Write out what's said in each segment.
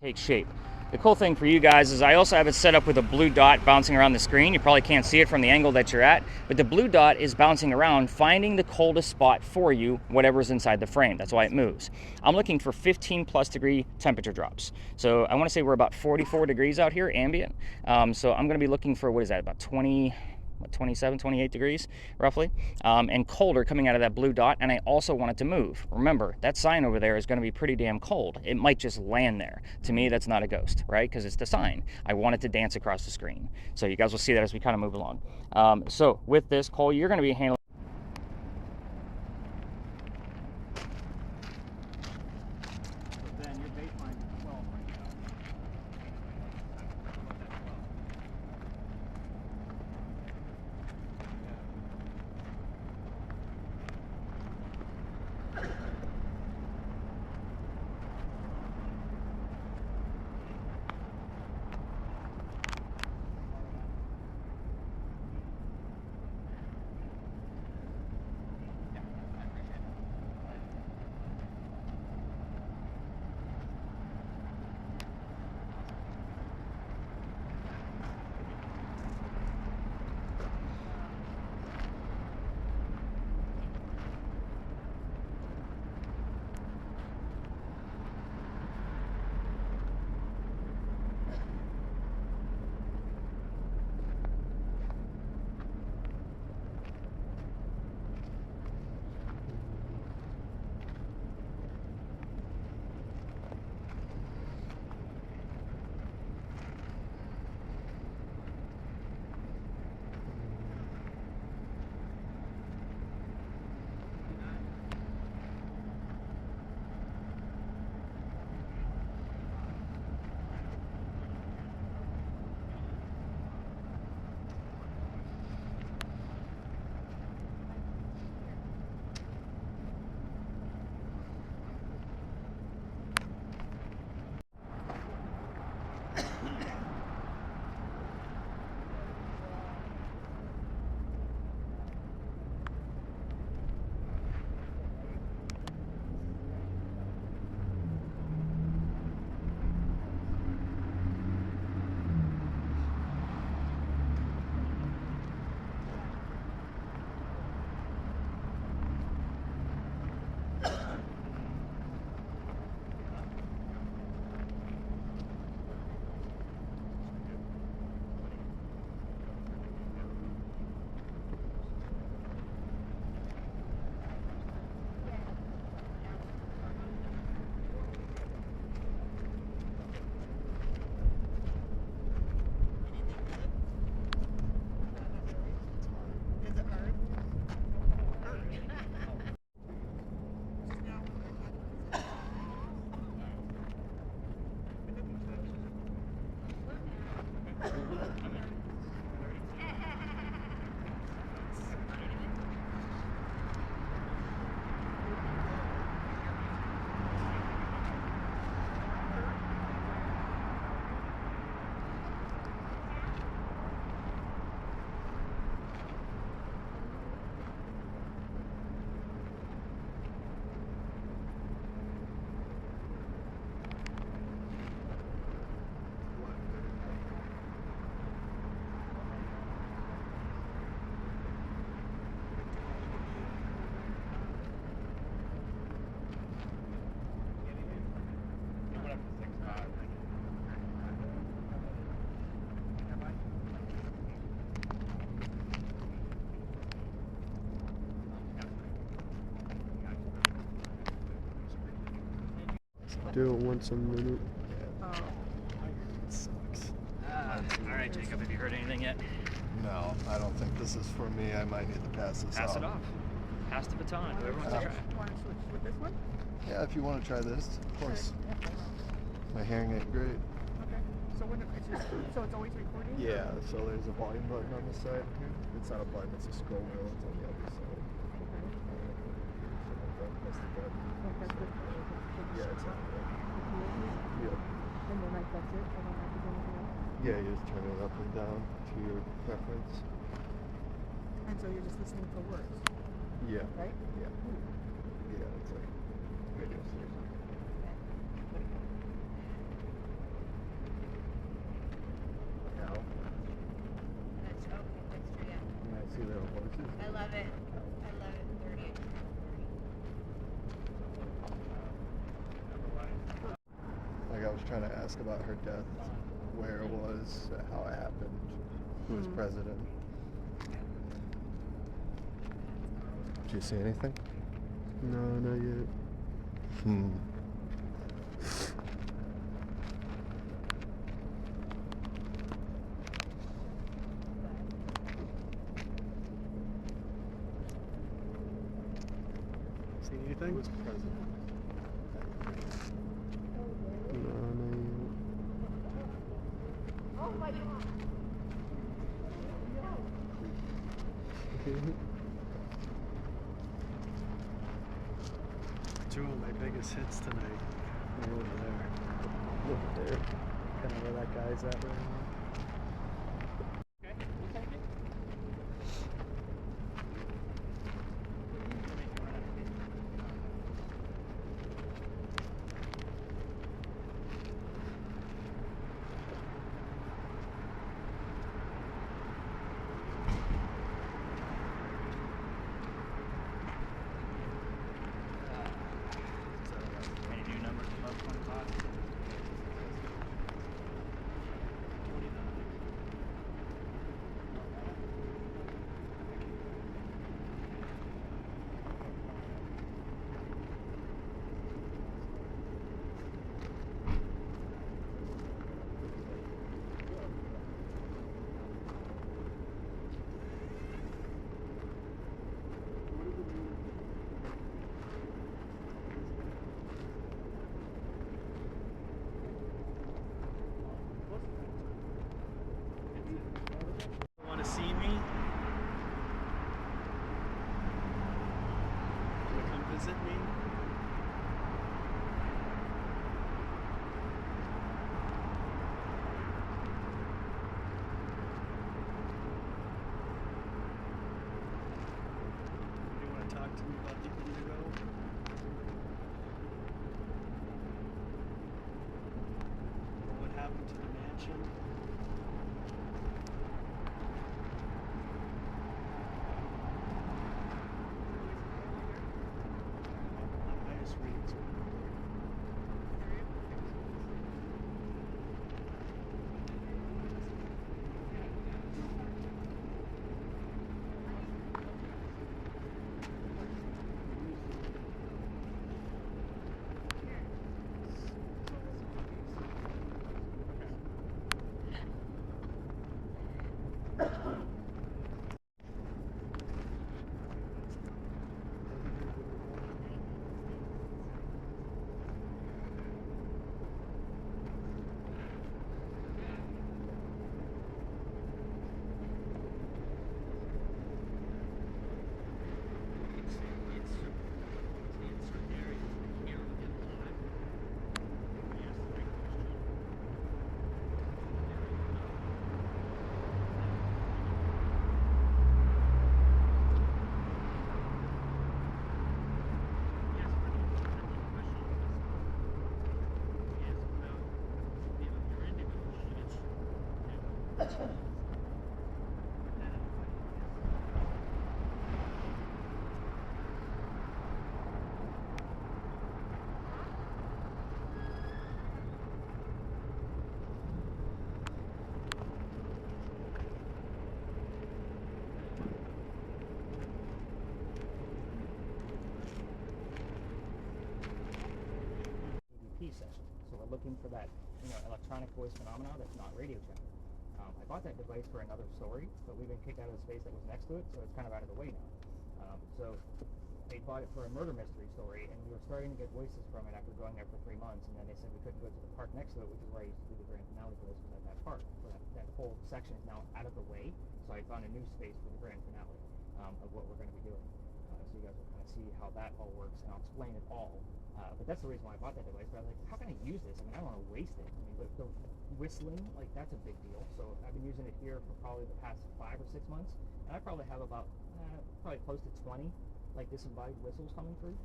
take shape. The cool thing for you guys is I also have it set up with a blue dot bouncing around the screen. You probably can't see it from the angle that you're at, but the blue dot is bouncing around, finding the coldest spot for you, whatever's inside the frame. That's why it moves. I'm looking for 15+ degree temperature drops. So I want to say we're about 44 degrees out here, ambient. So I'm going to be looking for, what is that, about 27, 28 degrees roughly, and colder coming out of that blue dot. And I also want it to move. Remember, that sign over there is going to be pretty damn cold. It might just land there. To me, that's not a ghost, right? Because it's the sign. I want it to dance across the screen. So you guys will see that as we kind of move along. So with this, Cole, you're going to be handling do it once a minute. Oh. It sucks. Alright, Jacob, have you heard anything yet? No, I don't think this is for me. I might need to pass this Pass off. it off. Pass the baton. Whoever wants to try. Want to switch with this one? Yeah, if you want to try this, of course. My hearing ain't great. Okay. So when so it's always recording? Yeah, so there's a volume button on the side here. It's not a button, it's a scroll wheel. It's on the other side. Press the button. Yeah, it's on there. Yep. And then like that's it? I don't have to do anything else? Yeah, you just turn it up and down to your preference. And so you're just listening for words, Yeah. right? Yeah. Yeah, it's like radio station. love it. I love it. 30. Like I was trying to ask about her death, where it was, how it happened, who was president. Did you see anything? No, not yet. See anything? Who was president? No, not Oh my god. yet. Two of my biggest hits tonight were over there. Over there. Kind of where that guy's at right now. Any new numbers above 25? Want to see me? Want to come visit me? Do you want to talk to me about the indigo? What happened to the mansion? I just read it. EVP session. So we're looking for that, electronic voice phenomena that's not radio channel. I bought that device for another story, but we've been kicked out of the space that was next to it, so it's kind of out of the way now. So they bought it for a murder mystery story, and we were starting to get voices from it after going there for 3 months, and then they said we couldn't go to the park next to it, which is where I used to do the grand finale for this, was at that park. So that whole section is now out of the way, so I found a new space for the grand finale of what we're going to be doing. So you guys will kind of see how that all works, and I'll explain it all. But that's the reason why I bought that device. But I was like, how can I use this? I mean, I don't want to waste it. I mean, the whistling, like, that's a big deal. So I've been using it here for probably the past 5 or 6 months, and I probably have about probably close to 20 like disembodied whistles coming through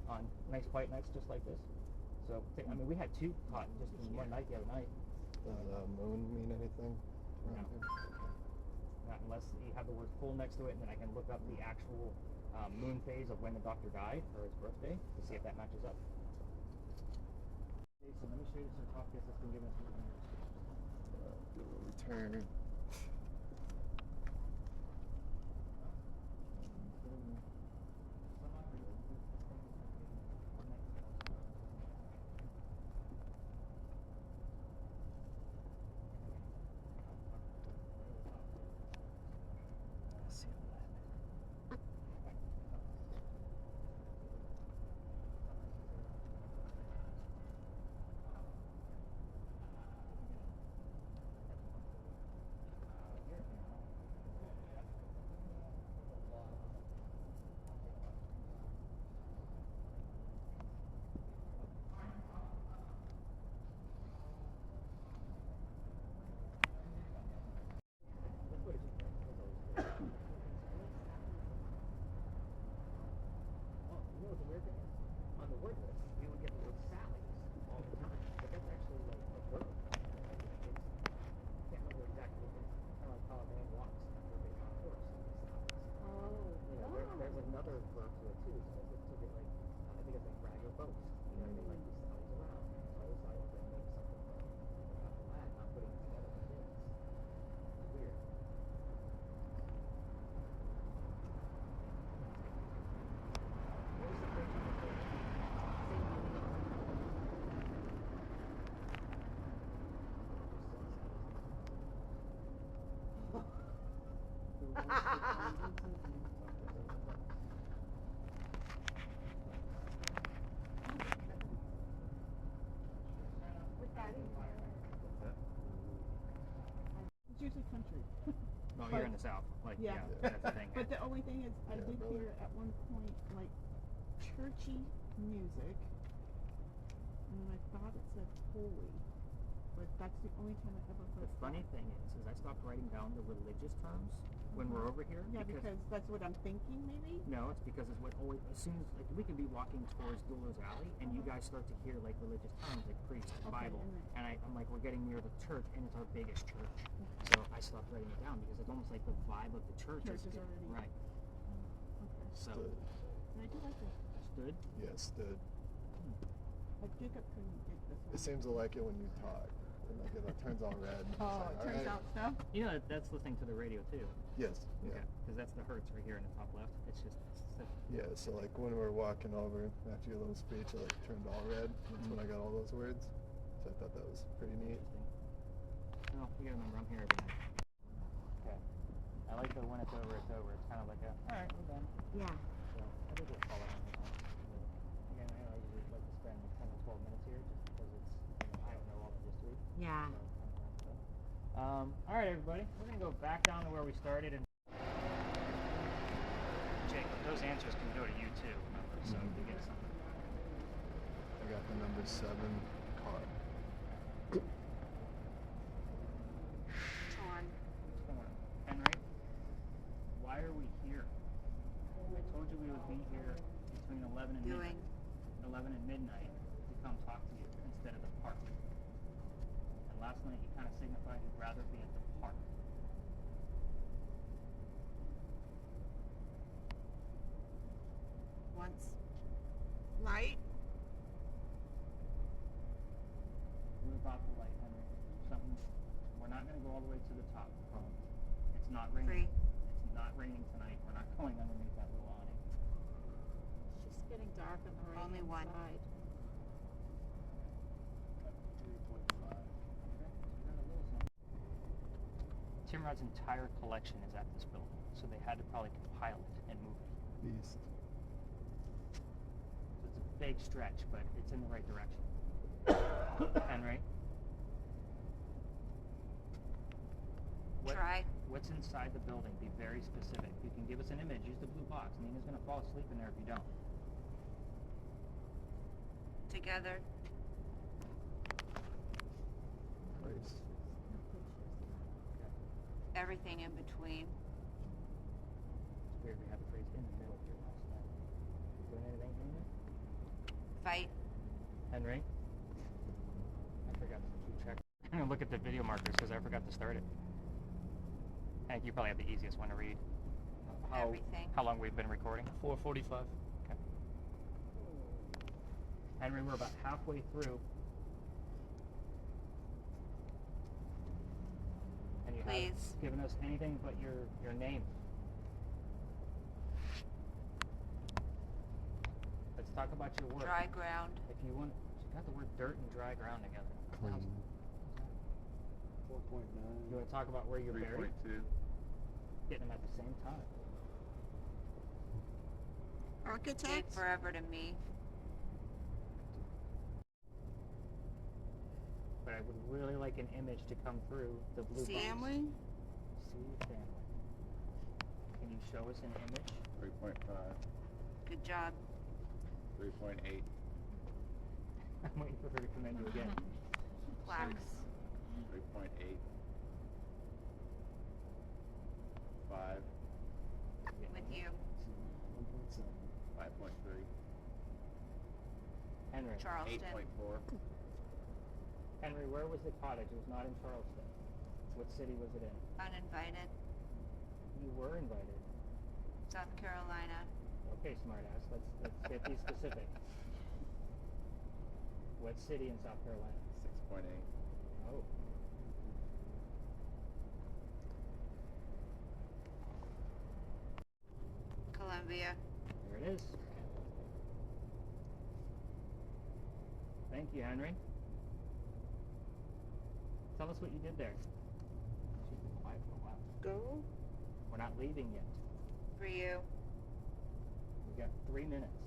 on nice quiet nights just like this. So I mean, we had 2 caught just in one night the other night. Does the moon mean anything? No. not unless you have the word full next to it, and then I can look up the actual moon phase of when the doctor died or his birthday to see if that matches up. Okay, so let me show you the sarcophagus that's been given to me. Do a return. On the word list, you would get the word Sally's all the time, but that's actually like a verb. I can't remember exactly what it is. Kind of like how a man walks after a big horse. Oh. You know, there's another verb to it too. So it's to get like, I think it's like brag or boast. You know what I mean? Like these Sally's around. So I decided to make something from that, not putting it together like this. It's weird. What is the phrase you prefer? Same meaning. It's usually country. No, you're in the South. Like, Yeah. that's the thing. But the only thing is, I Yeah, did brother. hear at one point like churchy music, and I thought it said holy, but that's the only time I ever heard. The funny thing is I stopped writing down the religious terms when we're over here. Yeah, because that's what I'm thinking, maybe. No, it's because it's what always, as soon as, like, we can be walking towards Duller's Alley, and you guys start to hear, like, religious terms, like priest, Bible, and I'm like, we're getting near the church, and it's our biggest church. So I stopped writing it down, because it's almost like the vibe of the church Church is is already- right. Okay. So, Stood. And I do like this. stood? Yeah, stood. Like Jacob couldn't get this one. It seems to like it when you talk. And like it turns all red. It's Oh, like, it turns alright. out stuff. You know, that's listening to the radio, too. Yes. Yeah. Because that's the hertz right here in the top left. It's just, Yeah. So like when we were walking over after your little speech, it like turned all red. That's when I got all those words. So I thought that was pretty neat. interesting. Well, you gotta remember, I'm here every night. Okay. I like the when it's over, it's over. It's kind of like a, alright, we're done. Yeah. So I think we'll call it on this one. Again, I usually like to spend 10 to 12 minutes here just because it's, I don't know all the history. Yeah. So, all right, everybody, we're gonna go back down to where we started. And Jake, those answers can go to you too. Remember, so if you get something. I got the number 7 car. Torn. Henry, why are we here? I told you we would be here between 11 and Doing. midnight. 11 and midnight to come talk to you instead of the park. And last night you kind of signified you'd rather be at the park. Once. Light. What about the light, Henry? Something. We're not going to go all the way to the top. It's not raining. Free. It's not raining tonight. We're not going underneath that little awning. It's just getting dark on the right Only one. side. 3.5. Timrod's entire collection is at this building, so they had to probably compile it and move it. Beast. So it's a big stretch, but it's in the right direction. Henry? Try. What's inside the building? Be very specific. You can give us an image. Use the blue box. Nina's going to fall asleep in there if you don't. Together. Christ. Everything in between. It's weird we had the phrase in the middle here last night. Doing anything, Nina? Fight. Henry? I forgot to keep track. I'm going to look at the video markers because I forgot to start it. Hank, you probably have the easiest one to read. Everything. How long we've been recording? 4:45. Okay. Henry, we're about halfway through. And you Please. haven't given us anything but your name. Let's talk about your work. Dry ground. If you want, you got the word dirt and dry ground together. Clean. 4.9. You want to talk about where you're buried? 3.2. Getting them at the same time. Take Architect? forever to me. But I would really like an image to come through the blue box. Family? See family. Can you show us an image? 3.5. Good job. 3.8. I'm waiting for her to commend you again. Plaques. 3.8. 5. With you. 1.7. 5.3. Henry. Charleston. 8.4. Henry, where was the cottage? It was not in Charleston. What city was it in? Uninvited. You were invited. South Carolina. Okay, smartass. Let's get these specifics. What city in South Carolina? 6.8. Oh. Columbia. There it is. Thank you, Henry. Tell us what you did there. She's been quiet for a while. Go. We're not leaving yet. For you. We've got 3 minutes.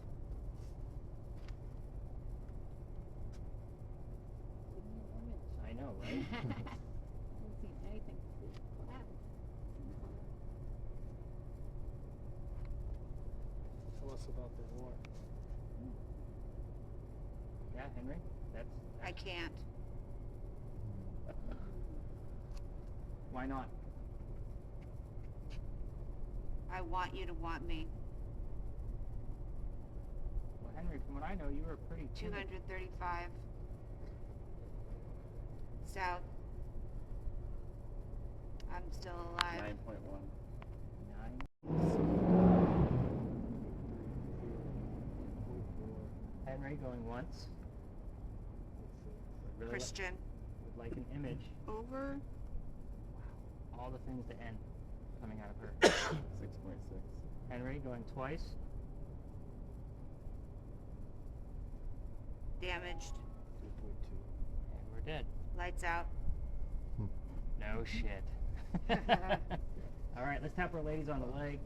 I know, right? I haven't seen anything this week. What happened? Tell us about the war. Yeah, Henry. That's I can't. why not? I want you to want me. Well, Henry, from what I know, you were pretty timid. 235. South. I'm still alive. 9.1. 9. Henry going once. Would really Christian. would like an image. Over. Wow. All the things to end coming out of her. 6.6. Henry going twice. Damaged. 3.2. And we're dead. Lights out. No shit. All right, let's tap our ladies on the leg.